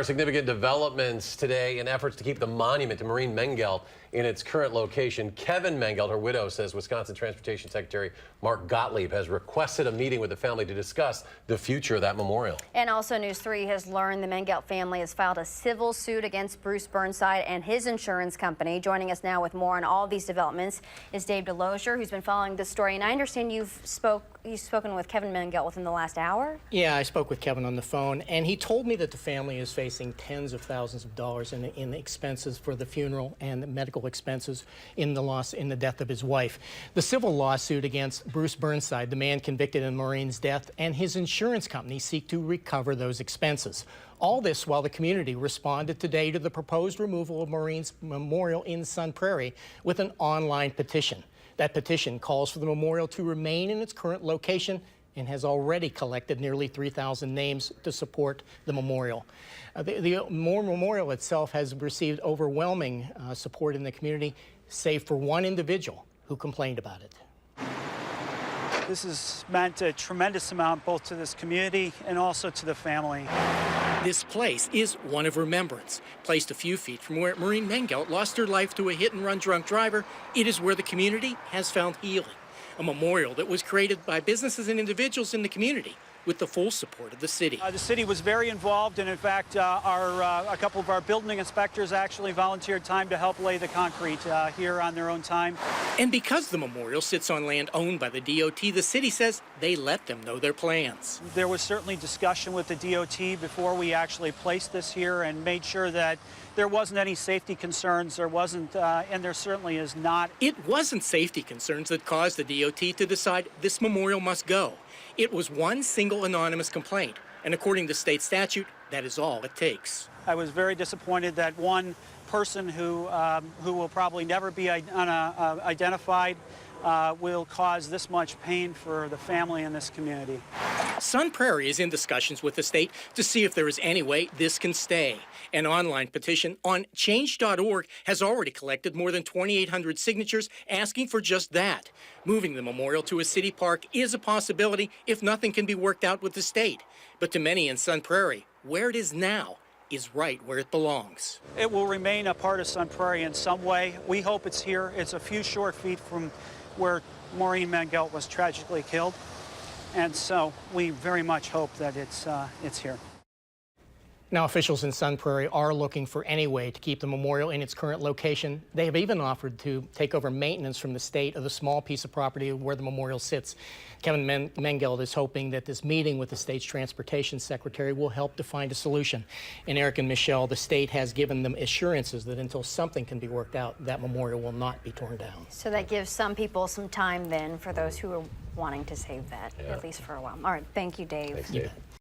Our significant developments today in efforts to keep the monument to Maureen Mengelt in its current location. Kevin Mengelt, her widow, says Wisconsin Transportation Secretary Mark Gottlieb has requested a meeting with the family to discuss the future of that memorial. And also News 3 has learned the Mengelt family has filed a civil suit against Bruce Burnside and his insurance company. Joining us now with more on all these developments is Dave Delozier, who's been following this story. And I understand you've spoken with Kevin Mengelt within the last hour? Yeah, I spoke with Kevin on the phone, and he told me that the family is facing tens of thousands of dollars in expenses for the funeral and the medical expenses in the death of his wife. The civil lawsuit against Bruce Burnside, the man convicted in Maureen's death, and his insurance company seek to recover those expenses. All this while the community responded today to the proposed removal of Maureen's memorial in Sun Prairie with an online petition. That petition calls for the memorial to remain in its current location and has already collected nearly 3,000 names to support the memorial. The memorial itself has received overwhelming support in the community, save for one individual who complained about it. This has meant a tremendous amount both to this community and also to the family. This place is one of remembrance. Placed a few feet from where Maureen Mengelt lost her life to a hit-and-run drunk driver, it is where the community has found healing. A memorial that was created by businesses and individuals in the community with the full support of the city. The city was very involved, and in fact, a couple of our building inspectors actually volunteered time to help lay the concrete here on their own time. And because the memorial sits on land owned by the DOT, the city says they let them know their plans. There was certainly discussion with the DOT before we actually placed this here and made sure that there wasn't any safety concerns. There wasn't, and there certainly is not. It wasn't safety concerns that caused the DOT to decide this memorial must go. It was one single anonymous complaint, and according to state statute, that is all it takes. I was very disappointed that one person who will probably never be identified will cause this much pain for the family in this community. Sun Prairie is in discussions with the state to see if there is any way this can stay. An online petition on change.org has already collected more than 2,800 signatures asking for just that. Moving the memorial to a city park is a possibility if nothing can be worked out with the state. But to many in Sun Prairie, where it is now is right where it belongs. It will remain a part of Sun Prairie in some way. We hope it's here. It's a few short feet from where Maureen Mengelt was tragically killed. And so we very much hope that it's here. Now, officials in Sun Prairie are looking for any way to keep the memorial in its current location. They have even offered to take over maintenance from the state of the small piece of property where the memorial sits. Kevin Mengelt is hoping that this meeting with the state's transportation secretary will help to find a solution. And Eric and Michelle, the state has given them assurances that until something can be worked out, that memorial will not be torn down. So that gives some people some time then for those who are wanting to save that, at least for a while. All right, thank you, Dave. Thanks, Dave.